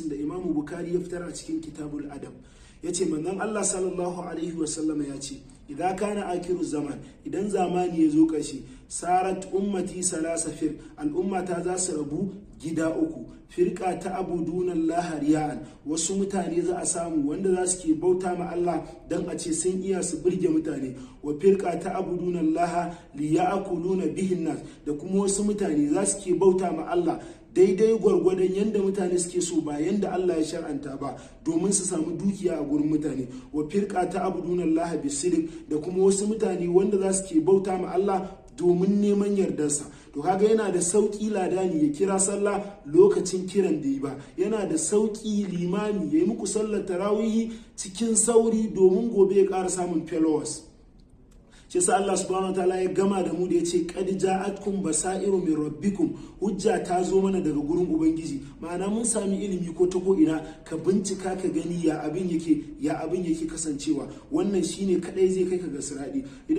da Imam Bukhari ya fitar a cikin Kitabul Adab yace manzon Allah sallallahu alaihi wasallam ya ce idan kana akiru zaman, idan zamani ya zo ƙarshe, sarat ummati salasafir, al'ummata za su rabu gida uku. Firqa ta abudunan lahariyan, wasu mutane za a samu wanda za su ke bauta ma Allah dan a ce sun iya su burge mutane. Wa firqa ta abudunan laha liya'kuluna bihin nas, da kuma wasu mutane za su ke bauta ma Allah daidai gwargwadon yadda mutane suke so ba yadda Allah ya shar'anta ba, domin su samu dukiya a gurin mutane. Wa firqa ta abudunan laha bisidik, da kuma wasu mutane wanda za su ke bauta ma Allah domin neman yardarsa. To kaga yana da sauki ladani ya kira sallah lokacin kiran da yi ba, yana da sauki limami ya yi muku sallar tarawihi cikin sauri domin gobe ya ƙara samun followers. Shi yasa Allah subhanahu wataala ya gama da mu da yace qad ja'atkum basairu min rabbikum, hujja ta zo mana daga gurin ubangiji. Ma'ana mun sami ilimi ko ta ko ina, ka bincika ka gani ya abin yake kasancewa. Wannan shine kadai zai kai ka ga siradi.